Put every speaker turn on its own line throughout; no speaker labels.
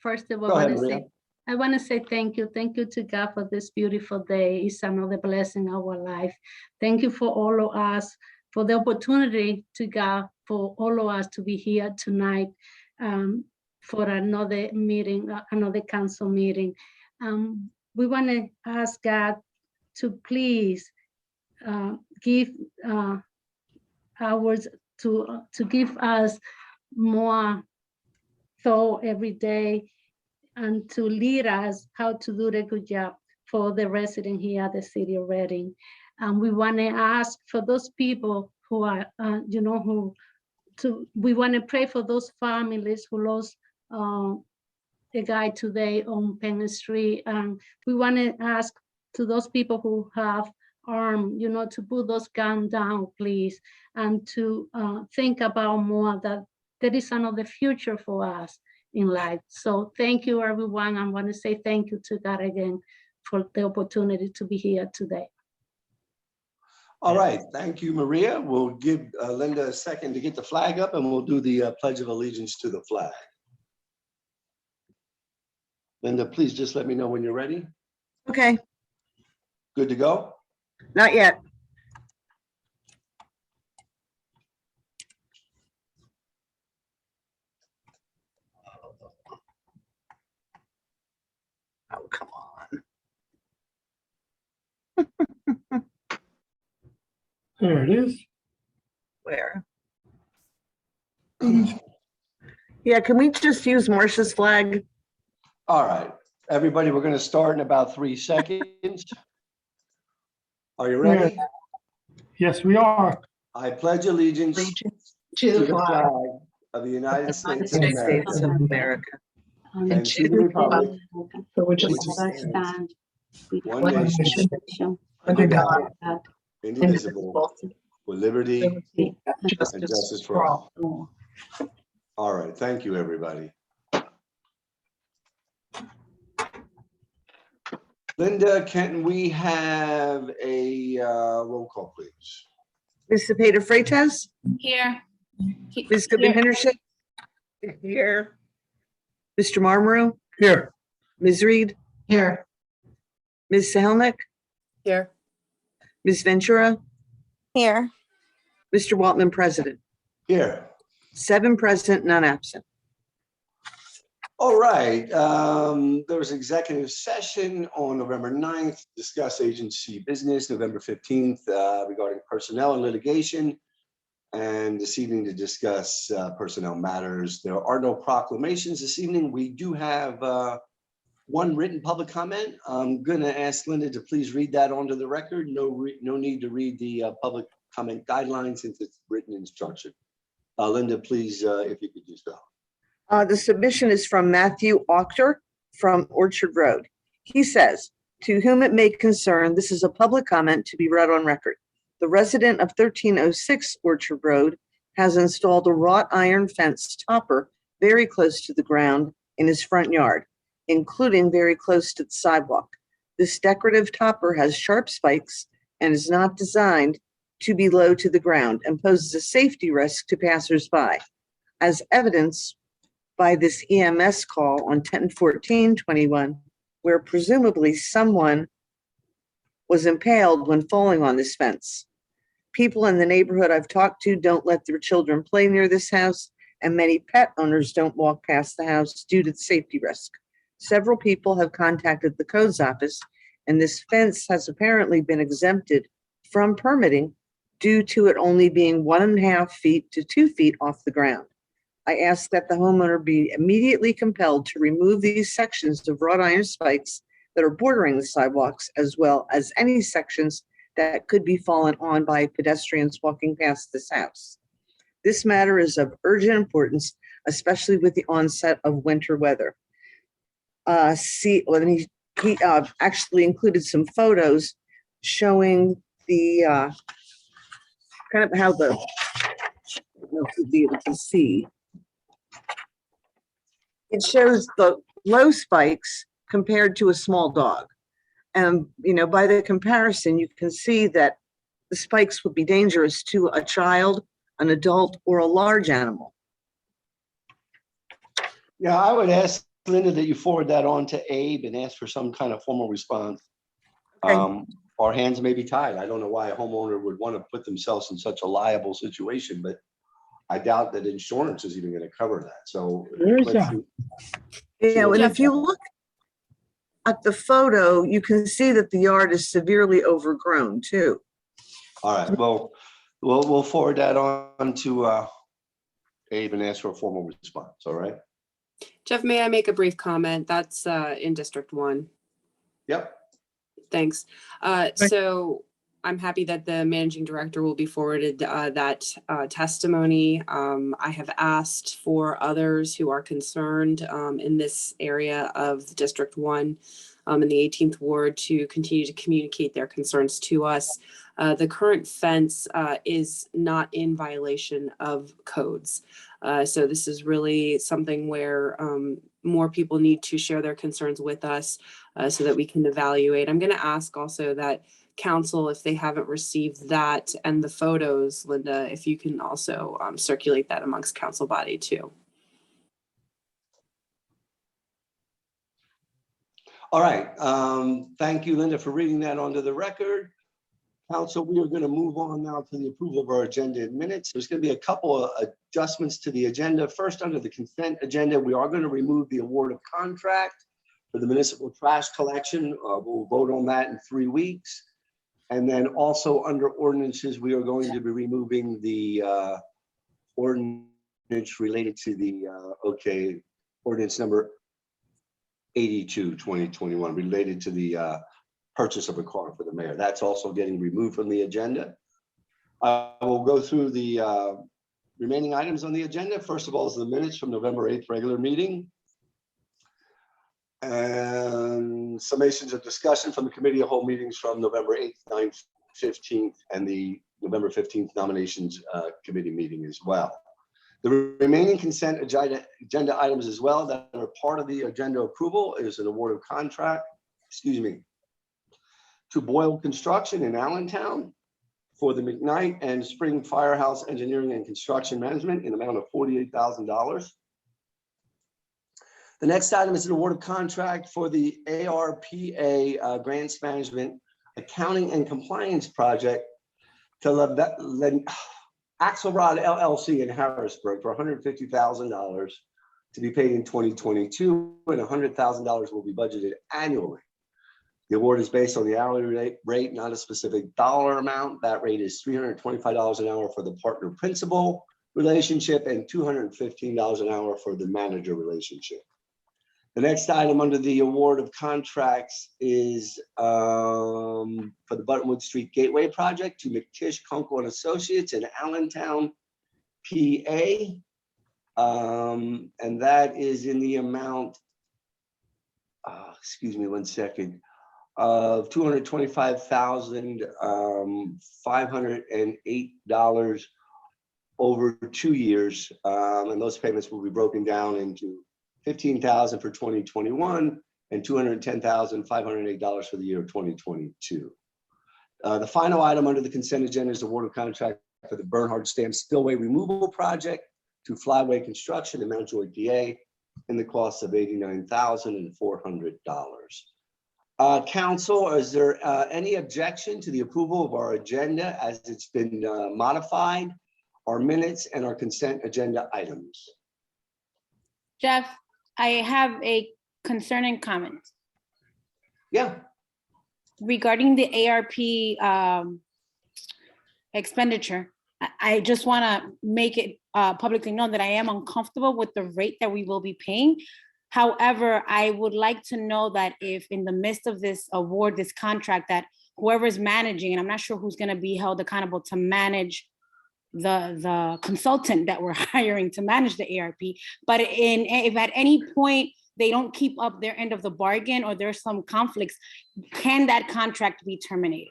First of all,
Go ahead, Maria.
I want to say thank you. Thank you to God for this beautiful day. It's another blessing in our life. Thank you for all of us, for the opportunity to God, for all of us to be here tonight for another meeting, another council meeting. We want to ask God to please give hours to give us more thought every day and to lead us how to do a good job for the resident here at the city of Reading. And we want to ask for those people who are, we want to pray for those families who lost a guy today on Penn Street. And we want to ask to those people who have armed, to put those guns down, please, and to think about more that there is another future for us in life. So thank you, everyone. I want to say thank you to God again for the opportunity to be here today.
All right, thank you, Maria. We'll give Linda a second to get the flag up and we'll do the Pledge of Allegiance to the flag. Linda, please just let me know when you're ready.
Okay,
Good to go?
not yet. Oh, come on.
There it is.
Where? Yeah, can we just use Marcia's flag?
All right, everybody, we're going to start in about 3 seconds. Are you ready?
Yes, we are.
I pledge allegiance to the flag of the United States of
United
America
States of America.
and to the republic
For which
which
stands
one nation,
under
God,
God,
indivisible, with liberty and justice for all. All right, thank you, everybody. Linda, can we have a roll call, please?
Mr. Peter Freitas?
Here.
Ms. Goodman Henderson? Here. Mr. Marmaru?
Here.
Ms. Reed?
Here.
Ms. Sahelnick?
Here.
Ms. Ventura?
Here.
Mr. Waltman, President.
Here.
7 present, none absent.
All right, there was executive session on November 9th, discuss agency business, November 15th, regarding personnel and litigation, and this evening to discuss personnel matters. There are no proclamations this evening. We do have one written public comment. I'm going to ask Linda to please read that onto the record. No need to read the public comment guidelines since it's written instruction. Linda, please, if you could do so.
The submission is from Matthew Octor from Orchard Road. He says, to whom it may concern, this is a public comment to be read on record. The resident of 1306 Orchard Road has installed a wrought iron fence topper very close to the ground in his front yard, including very close to the sidewalk. This decorative topper has sharp spikes and is not designed to be low to the ground and poses a safety risk to passersby, as evidenced by this EMS call on 10/14/21, where presumably someone was impaled when falling on this fence. People in the neighborhood I've talked to don't let their children play near this house, and many pet owners don't walk past the house due to the safety risk. Several people have contacted the codes office, and this fence has apparently been exempted from permitting due to it only being 1.5 feet to 2 feet off the ground. I ask that the homeowner be immediately compelled to remove these sections of wrought iron spikes that are bordering the sidewalks, as well as any sections that could be fallen on by pedestrians walking past this house. This matter is of urgent importance, especially with the onset of winter weather. He actually included some photos showing the kind of how the, I don't know if you'll be able to see. It shows the low spikes compared to a small dog. And, by the comparison, you can see that the spikes would be dangerous to a child, an adult, or a large animal.
Yeah, I would ask Linda that you forward that on to Abe and ask for some kind of formal response.
Okay.
Our hands may be tied. I don't know why a homeowner would want to put themselves in such a liable situation, but I doubt that insurance is even going to cover that. So
Where is
let's
that?
see.
Yeah, and
Jeff-
if you look at the photo, you can see that the yard is severely overgrown too.
All right, well, we'll forward that on to Abe and ask for a formal response, all right?
Jeff, may I make a brief comment? That's in District 1.
Yep.
Thanks. So I'm happy that the managing director will be forwarded that testimony. I have asked for others who are concerned in this area of District 1 in the 18th Ward to continue to communicate their concerns to us. The current fence is not in violation of codes. So this is really something where more people need to share their concerns with us so that we can evaluate. I'm going to ask also that council, if they haven't received that and the photos, Linda, if you can also circulate that amongst council body too.
All right, thank you, Linda, for reading that onto the record. Council, we are going to move on now to the approval of our agenda and minutes. There's going to be a couple of adjustments to the agenda. First, under the consent agenda, we are going to remove the award of contract for the municipal trash collection. We'll vote on that in 3 weeks. And then also under ordinances, we are going to be removing the ordinance related to the, ordinance number 82, 2021, related to the purchase of a car for the mayor. That's also getting removed from the agenda. I will go through the remaining items on the agenda. First of all is the minutes from November 8th regular meeting. And summations of discussion from the committee of whole meetings from November 8th, 9th, 15th, and the November 15th nominations committee meeting as well. The remaining consent agenda items as well that are part of the agenda approval is an award of contract, to Boyle Construction in Allentown for the McKnight and Spring Firehouse Engineering and Construction Management in the amount of $48,000. The next item is an award of contract for the ARPA Grants Management Accounting and Compliance Project to Axelrod LLC in Harrisburg for $150,000 to be paid in 2022, and $100,000 will be budgeted annually. The award is based on the hourly rate, not a specific dollar amount. That rate is $325 an hour for the partner principal relationship and $215 an hour for the manager relationship. The next item under the award of contracts is for the Buttonwood Street Gateway Project to McTish, Kunkel and Associates in Allentown, PA. And that is in the amount, excuse me one second, of $225,508 over 2 years. And those payments will be broken down into $15,000 for 2021 and $210,508 for the year of 2022. The final item under the consent agenda is the award of contract for the Bernhard Stamp Spillway Removal Project to Flyway Construction in Mount Joy, PA, in the cost of $89,400. Council, is there any objection to the approval of our agenda as it's been modified, our minutes and our consent agenda items?
Jeff, I have a concerning comment
Yeah.
regarding the ARP expenditure. I just want to make it publicly known that I am uncomfortable with the rate that we will be paying. However, I would like to know that if in the midst of this award, this contract, that whoever's managing, and I'm not sure who's going to be held accountable to manage the consultant that we're hiring to manage the ARP, but if at any point they don't keep up their end of the bargain or there's some conflicts, can that contract be terminated?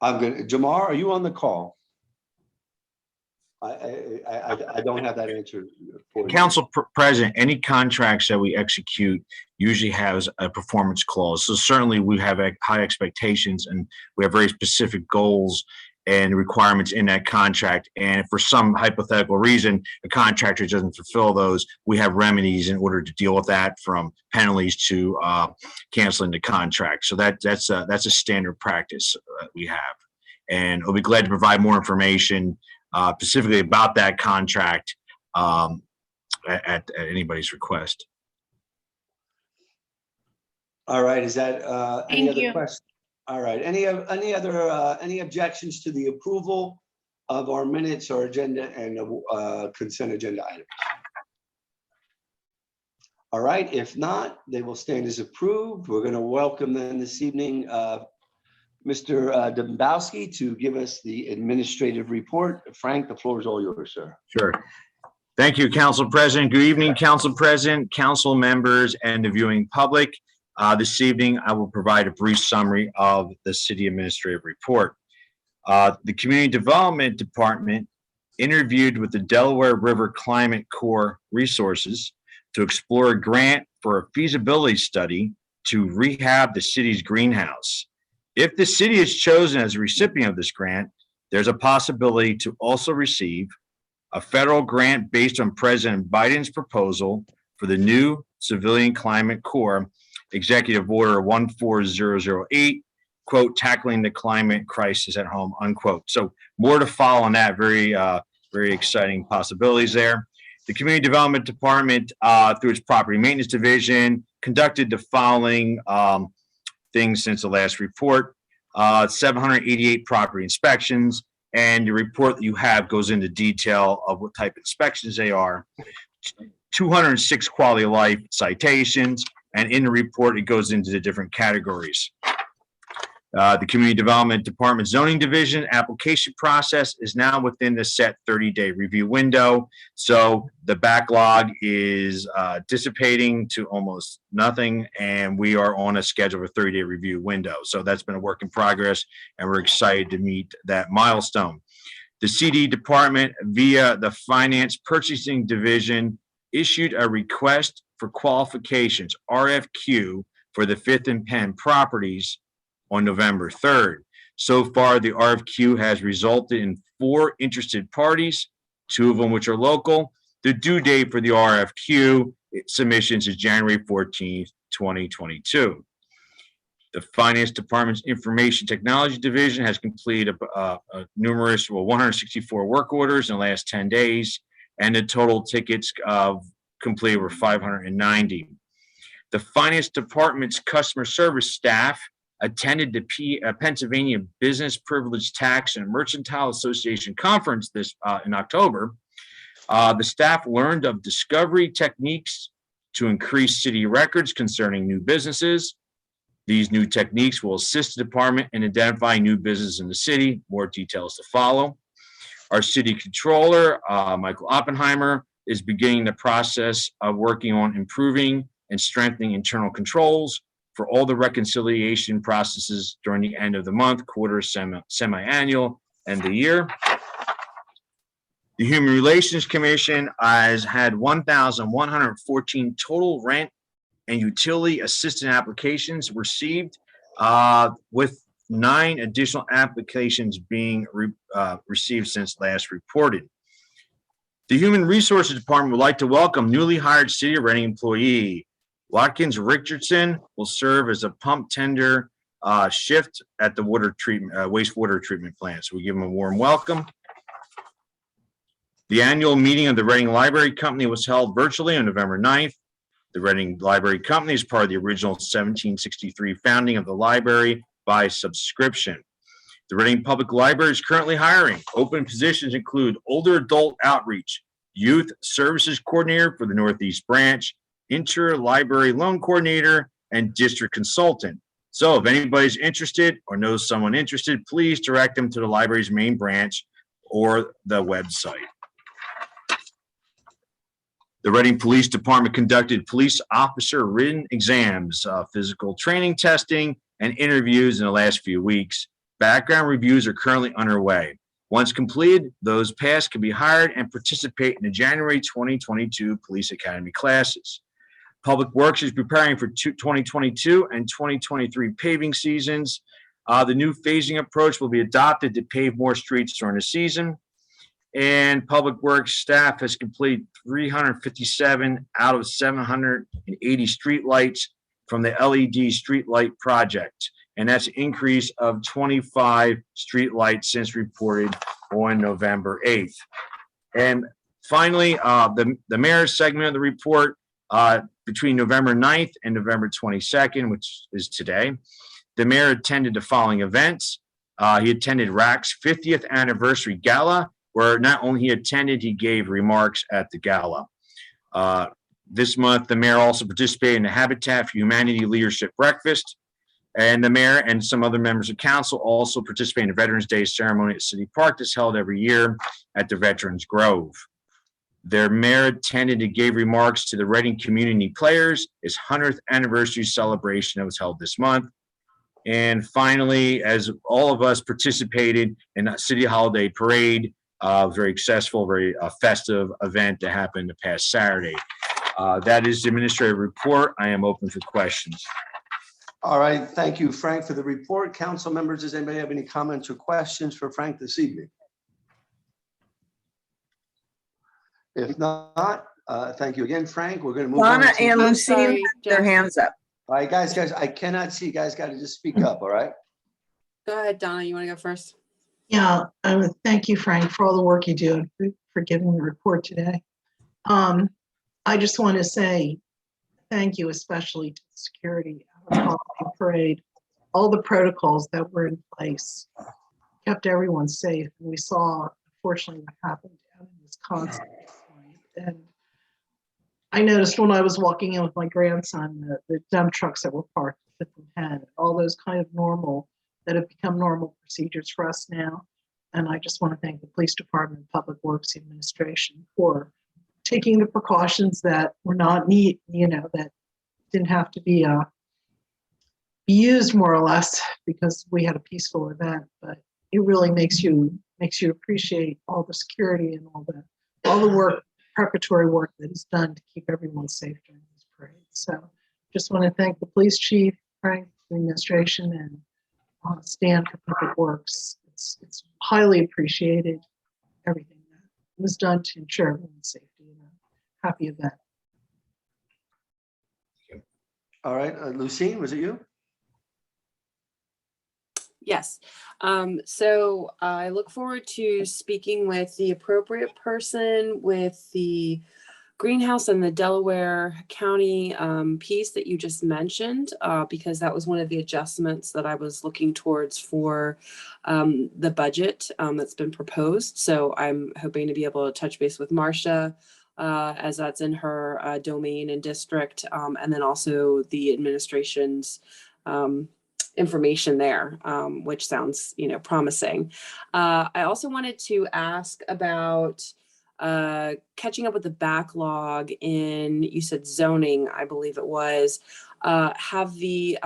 Jamar, are you on the call? I don't have that answer for you.
Council President, any contracts that we execute usually has a performance clause. So certainly we have high expectations and we have very specific goals and requirements in that contract. And if for some hypothetical reason, the contractor doesn't fulfill those, we have remedies in order to deal with that, from penalties to canceling the contract. So that's a standard practice we have. And we'll be glad to provide more information specifically about that contract at anybody's request.
All right, is that any
Thank
other
you.
questions? All right, any objections to the approval of our minutes or agenda and consent agenda items? All right, if not, they will stand as approved. We're going to welcome then this evening Mr. Dombrowski to give us the administrative report. Frank, the floor is all yours, sir.
Sure. Thank you, Council President. Good evening, Council President, council members, and the viewing public. This evening, I will provide a brief summary of the city administrative report. The Community Development Department interviewed with the Delaware River Climate Corps Resources to explore a grant for a feasibility study to rehab the city's greenhouse. If the city is chosen as a recipient of this grant, there's a possibility to also receive a federal grant based on President Biden's proposal for the new Civilian Climate Corps Executive Order 14008, quote, tackling the climate crisis at home, unquote. So more to follow on that. Very exciting possibilities there. The Community Development Department, through its Property Maintenance Division, conducted the following things since the last report. 788 property inspections, and the report that you have goes into detail of what type of inspections they are. 206 quality of life citations, and in the report, it goes into the different categories. The Community Development Department Zoning Division application process is now within the set 30-day review window. So the backlog is dissipating to almost nothing, and we are on a schedule for 30-day review window. So that's been a work in progress, and we're excited to meet that milestone. The CD Department, via the Finance Purchasing Division, issued a request for qualifications, RFQ, for the Fifth and Penn properties on November 3rd. So far, the RFQ has resulted in 4 interested parties, 2 of them which are local. The due date for the RFQ submissions is January 14th, 2022. The Finance Department's Information Technology Division has completed numerous, 164 work orders in the last 10 days, and the total tickets completed were 590. The Finance Department's customer service staff attended the Pennsylvania Business Privilege Tax and Mercantile Association Conference in October. The staff learned of discovery techniques to increase city records concerning new businesses. These new techniques will assist the department in identifying new businesses in the city. More details to follow. Our city controller, Michael Oppenheimer, is beginning the process of working on improving and strengthening internal controls for all the reconciliation processes during the end of the month, quarter, semi-annual, and the year. The Human Relations Commission has had 1,114 total rent and utility assistant applications received, with 9 additional applications being received since last reported. The Human Resources Department would like to welcome newly hired City of Reading employee Watkins Richardson will serve as a pump tender shift at the wastewater treatment plant. So we give him a warm welcome. The annual meeting of the Reading Library Company was held virtually on November 9th. The Reading Library Company is part of the original 1763 founding of the library by subscription. The Reading Public Library is currently hiring. Open positions include older adult outreach, youth services coordinator for the Northeast branch, interlibrary loan coordinator, and district consultant. So if anybody's interested or knows someone interested, please direct them to the library's main branch or the website. The Reading Police Department conducted police officer written exams, physical training testing, and interviews in the last few weeks. Background reviews are currently underway. Once completed, those passed can be hired and participate in the January 2022 Police Academy classes. Public Works is preparing for 2022 and 2023 paving seasons. The new phasing approach will be adopted to pave more streets during the season. And Public Works staff has completed 357 out of 780 streetlights from the LED streetlight project. And that's an increase of 25 streetlights since reported on November 8th. And finally, the mayor's segment of the report, between November 9th and November 22nd, which is today, the mayor attended the following events. He attended RAC's 50th anniversary gala, where not only he attended, he gave remarks at the gala. This month, the mayor also participated in the Habitat for Humanity Leadership Breakfast, and the mayor and some other members of council also participate in the Veterans Day ceremony at City Park that's held every year at the Veterans Grove. Their mayor attended and gave remarks to the Reading Community Players, his 100th anniversary celebration that was held this month. And finally, as all of us participated in a City Holiday Parade, very successful, very festive event that happened the past Saturday. That is the administrative report. I am open for questions.
All right, thank you, Frank, for the report. Council members, does anybody have any comments or questions for Frank this evening? If not, thank you again, Frank. We're going to move on.
Donna
to-
and
I'm
Lucille,
sorry,
their
Jeff.
hands up.
All right, guys, I cannot see. You guys got to just speak up, all right?
Go ahead, Donna, you want to go first?
Yeah, thank you, Frank, for all the work you do and for giving the report today. I just want to say thank you, especially to the security of the holiday parade. All the protocols that were in place kept everyone safe. And we saw, unfortunately, what happened down in Wisconsin. And I noticed when I was walking in with my grandson, the dump trucks that were parked at Fifth and Penn, all those kind of normal that have become normal procedures for us now. And I just want to thank the police department, Public Works Administration for taking the precautions that were not neat, that didn't have to be used more or less because we had a peaceful event. But it really makes you appreciate all the security and all the work, preparatory work that is done to keep everyone safe during this parade. So just want to thank the police chief, Frank, the administration, and Stan for Public Works. It's highly appreciated, everything that was done to ensure everyone's safety and a happy event.
All right, Lucine, was it you?
Yes. So I look forward to speaking with the appropriate person with the greenhouse and the Delaware County piece that you just mentioned, because that was one of the adjustments that I was looking towards for the budget that's been proposed. So I'm hoping to be able to touch base with Marcia as that's in her domain and district, and then also the administration's information there, which sounds, promising. I also wanted to ask about catching up with the backlog in, you said zoning, I believe it was. Have the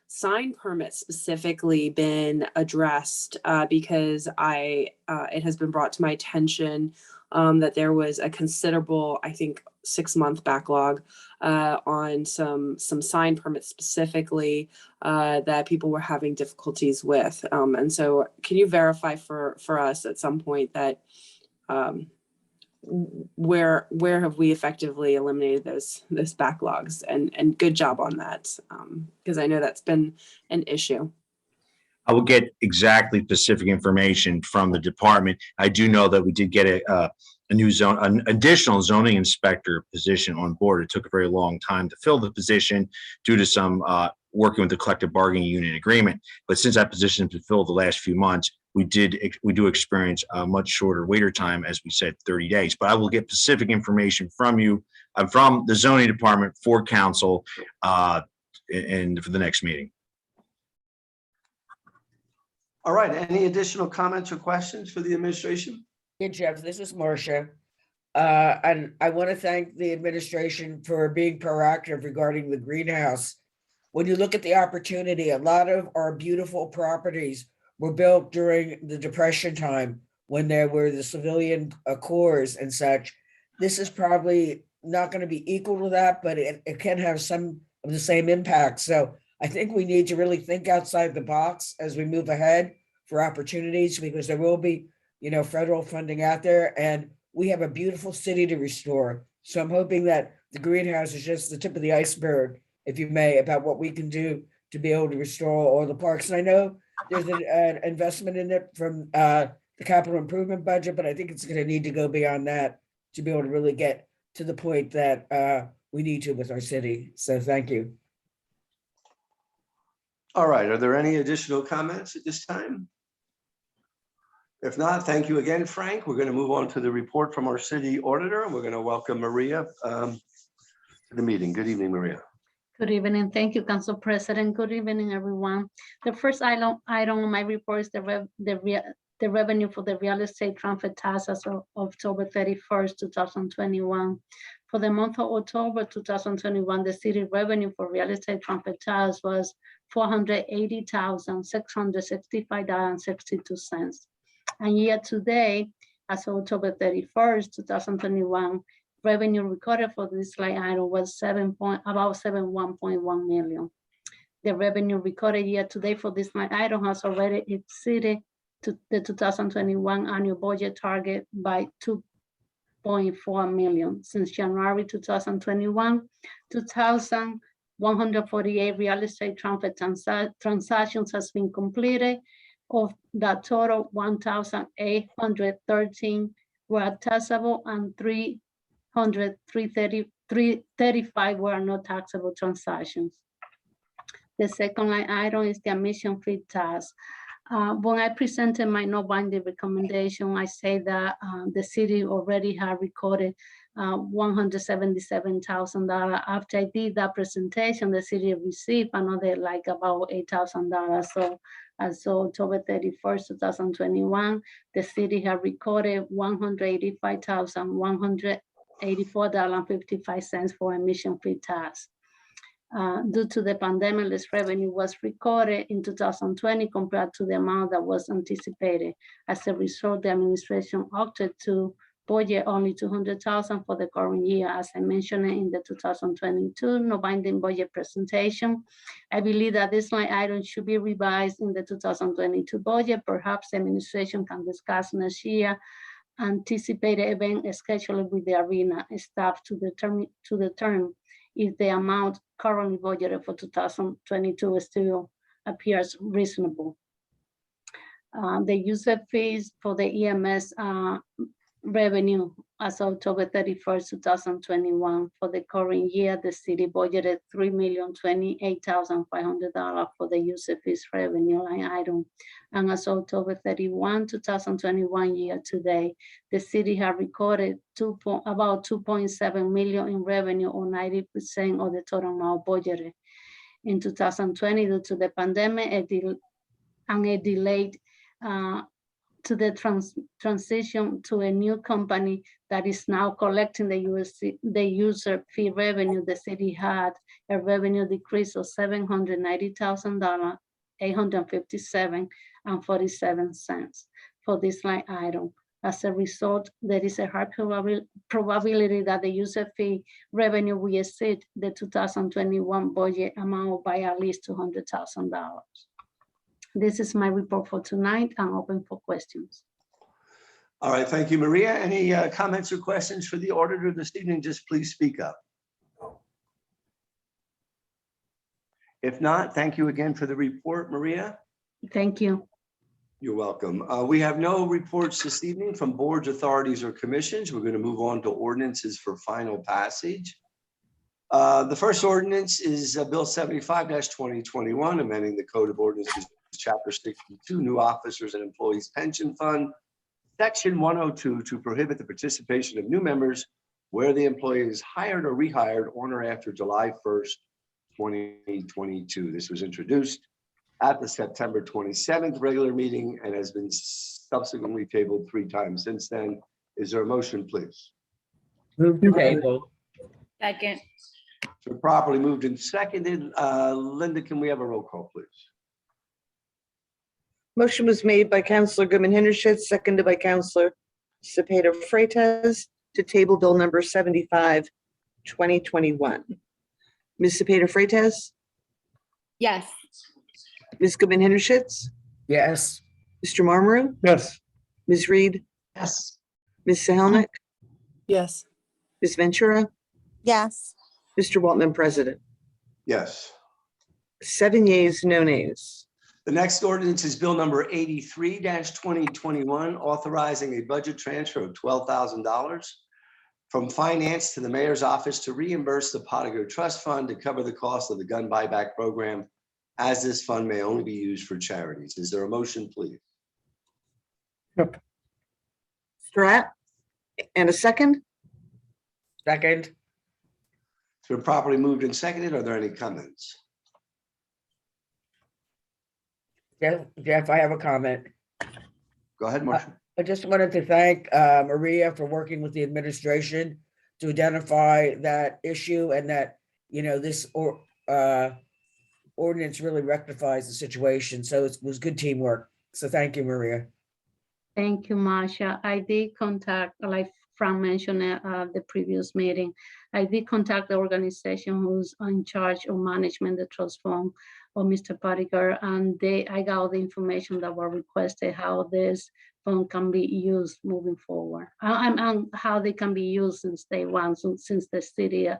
sign permits specifically been addressed? Because it has been brought to my attention that there was a considerable, I think, 6-month backlog on some sign permits specifically that people were having difficulties with. And so can you verify for us at some point that where have we effectively eliminated those backlogs, and good job on that, because I know that's been an issue.
I will get exactly specific information from the department. I do know that we did get an additional zoning inspector position on board. It took a very long time to fill the position due to some working with the collective bargaining unit agreement. But since that position has been filled the last few months, we do experience a much shorter waiter time, as we said, 30 days. But I will get specific information from you, from the zoning department for council, and for the next meeting.
All right, any additional comments or questions for the administration?
Yeah, Jeff, this is Marcia. And I want to thank the administration for being proactive regarding the greenhouse. When you look at the opportunity, a lot of our beautiful properties were built during the Depression time when there were the civilian cores and such. This is probably not going to be equal to that, but it can have some of the same impact. So I think we need to really think outside the box as we move ahead for opportunities, because there will be, federal funding out there, and we have a beautiful city to restore. So I'm hoping that the greenhouse is just the tip of the iceberg, if you may, about what we can do to be able to restore all the parks. And I know there's an investment in it from the capital improvement budget, but I think it's going to need to go beyond that to be able to really get to the point that we need to with our city. So thank you.
All right, are there any additional comments at this time? If not, thank you again, Frank. We're going to move on to the report from our city auditor, and we're going to welcome Maria to the meeting. Good evening, Maria.
Good evening. Thank you, Council President. Good evening, everyone. The first item on my report is the revenue for the real estate transfer tax as of October 31st, 2021. For the month of October 2021, the city revenue for real estate transfer tax was $480,665.62. And year to date, as of October 31st, 2021, revenue recorded for this line item was about 71.1 million. The revenue recorded year to date for this line item has already exceeded the 2021 annual budget target by 2.4 million. Since January 2021, 2,148 real estate transfer transactions has been completed. Of that total, 1,813 were taxable and 335 were not taxable transactions. The second line item is the admission fee tax. When I presented my non-binding recommendation, I say that the city already had recorded $177,000. After I did that presentation, the city received another like about $8,000. So as of October 31st, 2021, the city had recorded $185,184.55 for admission fee tax. Due to the pandemic, this revenue was recorded in 2020 compared to the amount that was anticipated. As a result, the administration opted to budget only $200,000 for the current year. As I mentioned in the 2022 non-binding budget presentation, I believe that this line item should be revised in the 2022 budget. Perhaps the administration can discuss next year anticipated event scheduled with the arena staff to determine if the amount currently budgeted for 2022 still appears reasonable. The user fees for the EMS revenue as of October 31st, 2021. For the current year, the city budgeted $3,028,500 for the user fees revenue line item. And as of October 31, 2021 year to date, the city had recorded about 2.7 million in revenue, or 90% of the total amount budgeted. In 2020, due to the pandemic and a delayed to the transition to a new company that is now collecting the user fee revenue, the city had a revenue decrease of $790,000, $857.47 for this line item. As a result, there is a high probability that the user fee revenue will exceed the 2021 budget amount by at least $200,000. This is my report for tonight. I'm open for questions.
All right, thank you, Maria. Any comments or questions for the auditor this evening? Just please speak up. If not, thank you again for the report, Maria.
Thank you.
You're welcome. We have no reports this evening from boards, authorities, or commissions. We're going to move on to ordinances for final passage. The first ordinance is Bill 75-2021, amending the Code of Ordinances, Chapter 62, New Officers and Employees Pension Fund, Section 102, to prohibit the participation of new members where the employee is hired or rehired on or after July 1st, 2022. This was introduced at the September 27th regular meeting and has been subsequently tabled 3 times since then. Is there a motion, please?
Move to table.
Second.
So properly moved and seconded. Linda, can we have a roll call, please?
Motion was made by Councilor Goodman Hendershot, seconded by Councilor Cepeda Freitas to table Bill number 75, 2021. Ms. Cepeda Freitas?
Yes.
Ms. Goodman Hintershitz,
Yes.
Mr. Marmaru,
yes,
Ms. Reed,
yes,
Ms. Sahelnick,
Yes.
Ms. Ventura,
yes,
Mr. Waltman, President.
Yes.
7 yeas, no nays.
The next ordinance is Bill number 83-2021, authorizing a budget transfer of $12,000 from finance to the mayor's office to reimburse the Potigo Trust Fund to cover the cost of the gun buyback program, as this fund may only be used for charities. Is there a motion, please?
Strat, and a second?
Second.
It's been properly moved and seconded. Are there any comments?
Jeff, I have a comment.
Go ahead, Marcia.
I just wanted to thank Maria for working with the administration to identify that issue and that, this ordinance really rectifies the situation. So it was good teamwork. So thank you, Maria.
Thank you, Marcia. I did contact, like Frank mentioned at the previous meeting, I did contact the organization who's in charge of management, the trust fund, or Mr. Pottinger, and I got all the information that were requested, how this fund can be used moving forward, and how they can be used since day one, since the city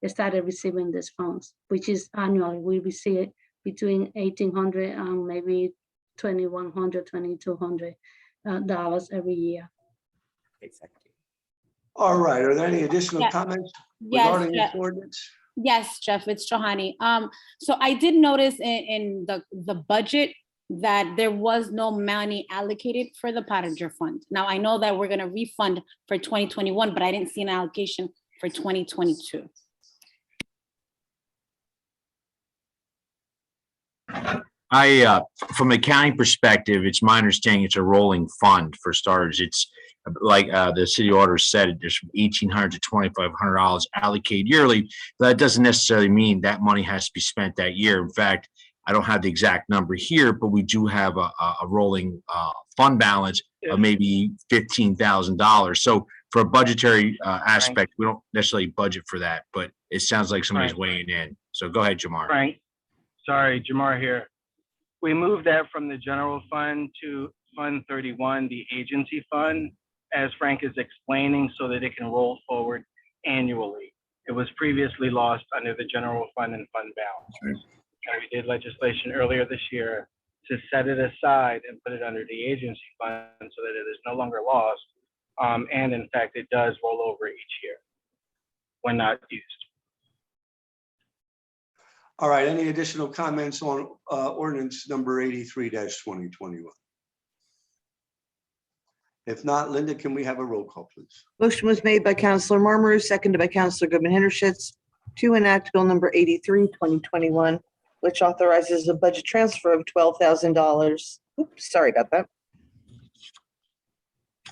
started receiving these funds, which is annually. We receive between $1,800 and maybe $2,100, $2,200 dollars every year.
Exactly.
All right. Are there any additional
Yeah.
comments
Yes,
regarding this
Jeff.
ordinance?
Yes, Jeff, it's Johanny. So I did notice in the budget that there was no money allocated for the Pottinger Fund. Now, I know that we're gonna refund for 2021, but I didn't see an allocation for 2022.
From an accounting perspective, it's my understanding it's a rolling fund for starters. It's like the city auditor said, there's from $1,800 to $2,500 allocated yearly. That doesn't necessarily mean that money has to be spent that year. In fact, I don't have the exact number here, but we do have a rolling fund balance of maybe $15,000. So for a budgetary aspect, we don't necessarily budget for that, but it sounds like somebody's weighing in. So go ahead, Jamar.
Frank, sorry, Jamar here. We moved that from the general fund to Fund 31, the agency fund, as Frank is explaining, so that it can roll forward annually. It was previously lost under the general fund and fund balance. And we did legislation earlier this year to set it aside and put it under the agency fund so that it is no longer lost. And in fact, it does roll over each year when not used.
All right. Any additional comments on ordinance number 83-2021? If not, Linda, can we have a roll call, please?
Motion was made by Counselor Marmaru, seconded by Counselor Goodman Hintershitz, to enact Bill number 83, 2021, which authorizes a budget transfer of $12,000. Oops, sorry about that.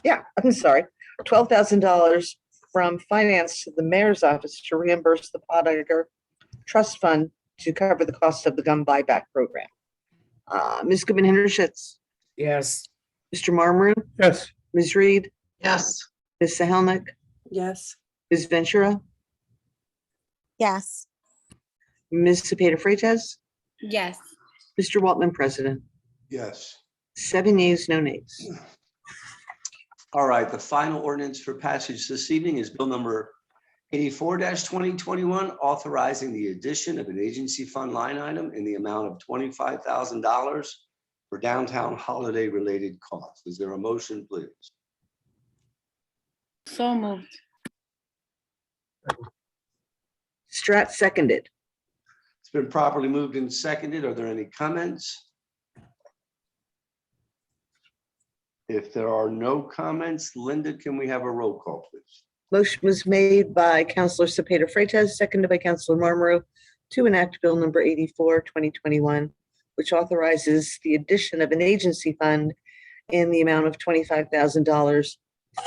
Yeah, I'm sorry. $12,000 from finance to the mayor's office to reimburse the Potinger Trust Fund to cover the cost of the gun buyback program. Ms. Goodman Hintershitz,
Yes.
Mr. Marmaru,
yes,
Ms. Reed,
yes,
Ms. Sahelnick,
Yes.
Ms. Ventura,
yes,
Ms. Cepeda Freitas,
Yes.
Mr. Waltman, President.
Yes.
7 yeas, no nays.
All right. The final ordinance for passage this evening is Bill number 84-2021, authorizing the addition of an agency fund line item in the amount of $25,000 for downtown holiday-related costs. Is there a motion, please?
So moved.
Strat seconded.
It's been properly moved and seconded. Are there any comments? If there are no comments, Linda, can we have a roll call, please?
Motion was made by Counselor Cepeda Freitas, seconded by Counselor Marmaru, to enact Bill number 84, 2021, which authorizes the addition of an agency fund in the amount of $25,000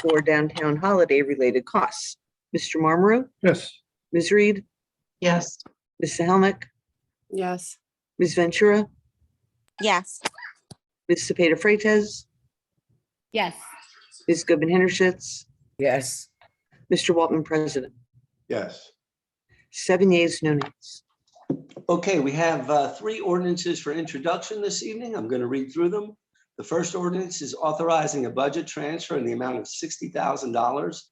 for downtown holiday-related costs. Mr. Marmaru,
yes,
Ms. Reed,
yes,
Ms. Sahelnick,
Yes.
Ms. Ventura,
yes,
Ms. Cepeda Freitas,
Yes.
Ms. Goodman Hintershitz,
Yes.
Mr. Waltman, President.
Yes.
7 yeas, no nays.
Okay, we have 3 ordinances for introduction this evening. I'm going to read through them. The first ordinance is authorizing a budget transfer in the amount of $60,000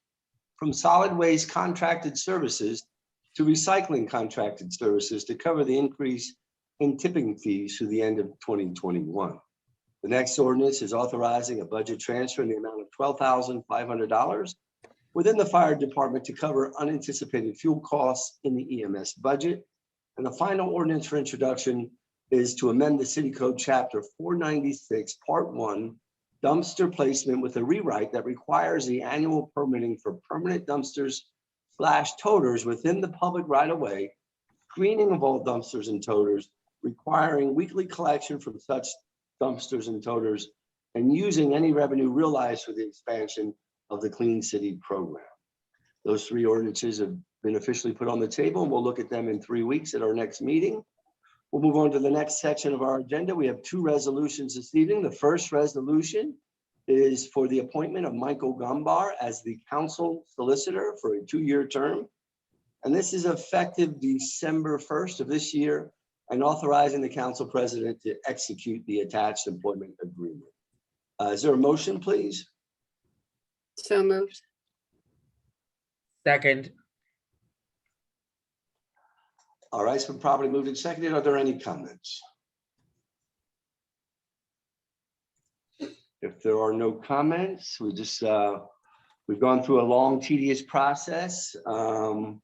from solid waste contracted services to recycling contracted services to cover the increase in tipping fees through the end of 2021. The next ordinance is authorizing a budget transfer in the amount of $12,500 within the fire department to cover unanticipated fuel costs in the EMS budget. And the final ordinance for introduction is to amend the City Code Chapter 496, Part 1, dumpster placement with a rewrite that requires the annual permitting for permanent dumpsters / toters within the public right-of-way, screening of all dumpsters and toters, requiring weekly collection from such dumpsters and toters, and using any revenue realized for the expansion of the Clean City program. Those 3 ordinances have been officially put on the table, and we'll look at them in 3 weeks at our next meeting. We'll move on to the next section of our agenda. We have 2 resolutions this evening. The first resolution is for the appointment of Michael Gumbar as the council solicitor for a 2-year term. And this is effective December 1st of this year, and authorizing the council president to execute the attached employment agreement. Is there a motion, please?
So moved.
Second,
All right, it's been properly moved and seconded. Are there any comments? If there are no comments, we've gone through a long, tedious process. The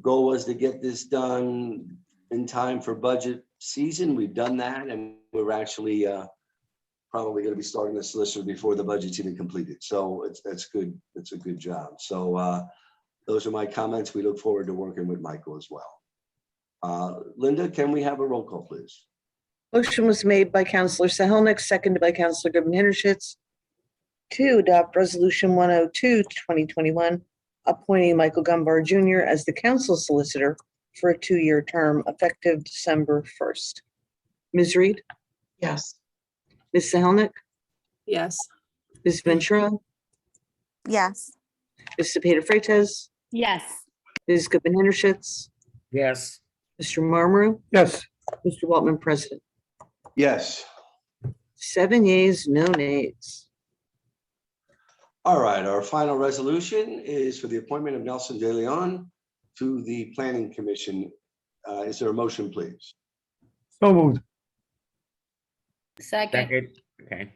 goal was to get this done in time for budget season. We've done that, and we're actually probably going to be starting the solicitor before the budget's even completed. So that's good. It's a good job. So those are my comments. We look forward to working with Michael as well. Linda, can we have a roll call, please?
Motion was made by Counselor Sahelnick, seconded by Counselor Goodman Henschitz to adopt Resolution 102, 2021, appointing Michael Gumbar Jr. as the council solicitor for a 2-year term effective December 1st. Ms. Reed,
Yes.
Ms. Sahelnick,
Yes.
Ms. Ventura,
Yes.
Ms. Cepeda Freitas,
Yes.
Ms. Goodman Henschitz,
yes.
Mr. Marmaru,
yes,
Mr. Waltman, President.
Yes.
7 yeas, no nays.
All right, our final resolution is for the appointment of Nelson De Leon to the Planning Commission. Is there a motion, please?
so moved.
Second.
Second, okay.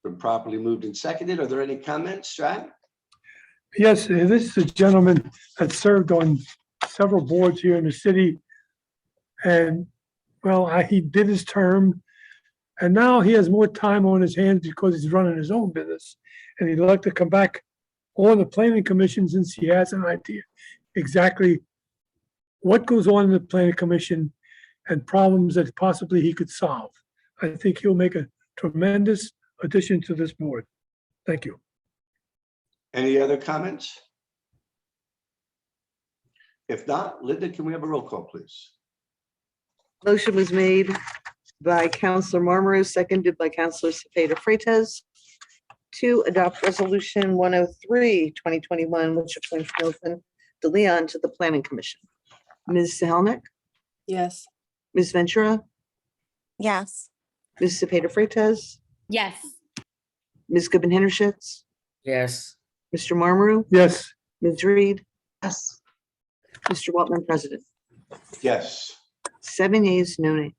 Been properly moved and seconded. Are there any comments, Strat?
Yes, this is a gentleman that served on several boards here in the city. And, well, he did his term, and now he has more time on his hands because he's running his own business. And he'd like to come back on the planning commission since he has an idea exactly what goes on in the planning commission and problems that possibly he could solve. I think he'll make a tremendous addition to this board. Thank you.
Any other comments? If not, Linda, can we have a roll call, please?
Motion was made by Counselor Marmaru, seconded by Counselor Cepeda Freitas to adopt Resolution 103, 2021, which appoints Nelson De Leon to the Planning Commission. Ms. Sahelnick,
Yes.
Ms. Ventura,
Yes.
Ms. Cepeda Freitas,
Yes.
Ms. Goodman Henschitz,
Yes,
Mr. Marmaru,
Yes,
Ms. Reed,
Yes.
Mr. Waltman, President.
Yes.
7 yeas, no nays.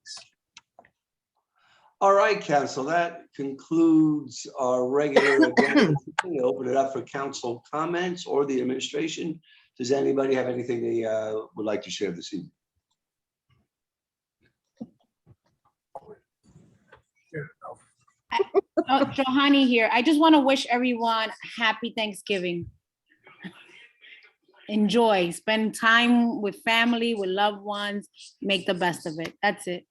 All right, council, that concludes our regular agenda. We'll open it up for council comments or the administration. Does anybody have anything they would like to share this evening?
Oh, Johanny here. I just want to wish everyone happy Thanksgiving. Enjoy, spend time with family, with loved ones, make the best of it. That's it.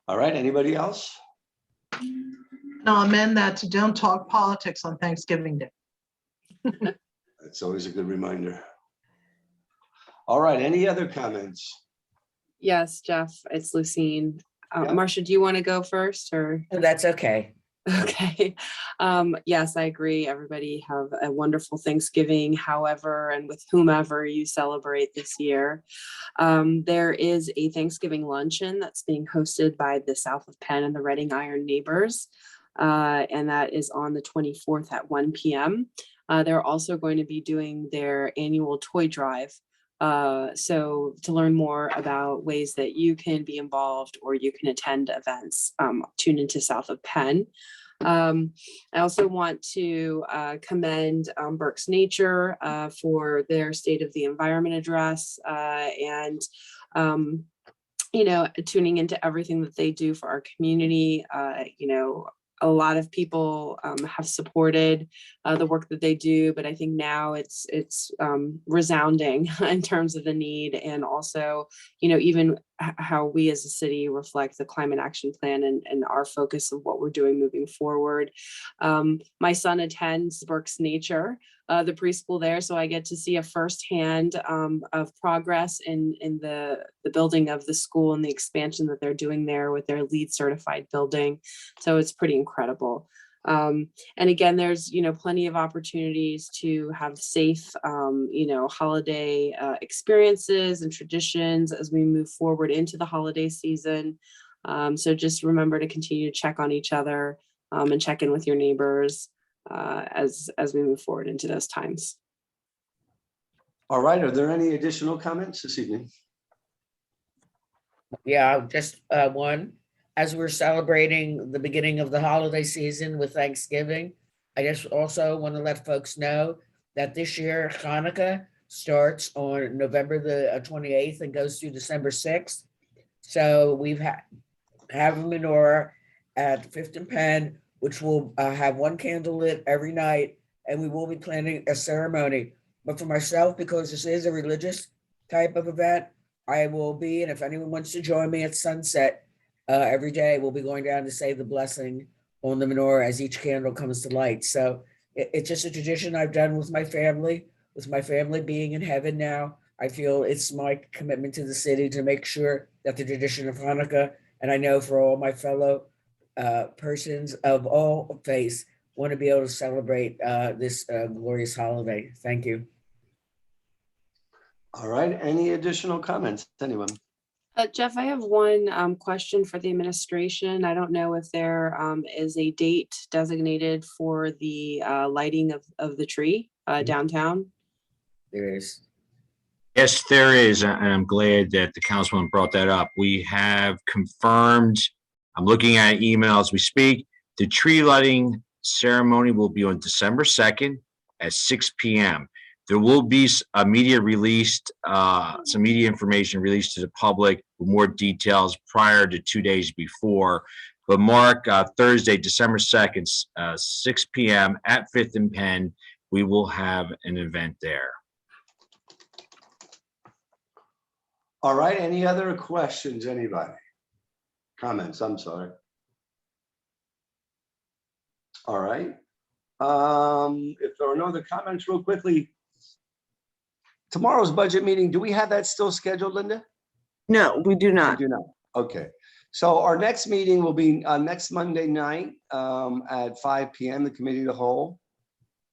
All right, anybody else?
Now amend that to don't talk politics on Thanksgiving Day.
That's always a good reminder. All right, any other comments?
Yes, Jeff, it's Lucine.
Yeah.
Marcia, do you want to go first or?
that's okay.
Okay. Yes, I agree. Everybody have a wonderful Thanksgiving, however, and with whomever you celebrate this year. There is a Thanksgiving luncheon that's being hosted by the South of Penn and the Reading Iron Neighbors. And that is on the 24th at 1 p.m. They're also going to be doing their annual toy drive. So to learn more about ways that you can be involved or you can attend events, tune into South of Penn. I also want to commend Berks Nature for their State of the Environment address and tuning into everything that they do for our community. A lot of people have supported the work that they do, but I think now it's resounding in terms of the need, and also, even how we as a city reflect the climate action plan and our focus of what we're doing moving forward. My son attends Berks Nature, the preschool there, so I get to see a firsthand of progress in the building of the school and the expansion that they're doing there with their LEED certified building. So it's pretty incredible. And again, there's, plenty of opportunities to have safe, holiday experiences and traditions as we move forward into the holiday season. So just remember to continue to check on each other and check in with your neighbors as we move forward into those times.
All right, are there any additional comments this evening?
Yeah, just one. As we're celebrating the beginning of the holiday season with Thanksgiving, I just also want to let folks know that this year Hanukkah starts on November the 28th and goes through December 6th. So we've have a menorah at 5th and Penn, which will have one candle lit every night, and we will be planning a ceremony. But for myself, because this is a religious type of event, I will be, and if anyone wants to join me at sunset, every day we'll be going down to say the blessing on the menorah as each candle comes to light. So it's just a tradition I've done with my family being in heaven now. I feel it's my commitment to the city to make sure that the tradition of Hanukkah, and I know for all my fellow persons of all faiths, want to be able to celebrate this glorious holiday. Thank you.
All right, any additional comments, anyone?
Jeff, I have one question for the administration. I don't know if there is a date designated for the lighting of the tree downtown.
There is.
Yes, there is, and I'm glad that the councilman brought that up. We have confirmed, I'm looking at email as we speak, the tree lighting ceremony will be on December 2nd at 6 p.m. There will be a media released, some media information released to the public with more details prior to 2 days before. But mark Thursday, December 2nd, 6 p.m. at 5th and Penn, we will have an event there.
All right, any other questions, anybody? Comments, I'm sorry. All right. If there are no other comments, real quickly, tomorrow's budget meeting, do we have that still scheduled, Linda?
No, we do
We
not.
do not. Okay. So our next meeting will be next Monday night at 5 p.m., the committee of the whole.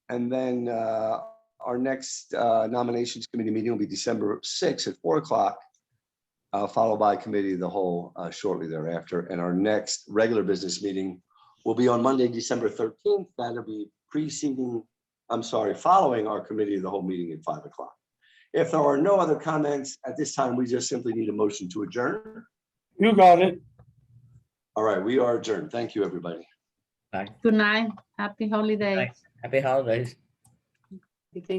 And then our next nominations committee meeting will be December 6th at 4 o'clock, followed by committee of the whole shortly thereafter. And our next regular business meeting will be on Monday, December 13th. That'll be following our committee of the whole meeting at 5 o'clock. If there are no other comments at this time, we just simply need a motion to adjourn.
You got it.
All right, we are adjourned. Thank you, everybody.
Good night. Happy holidays.
Happy holidays.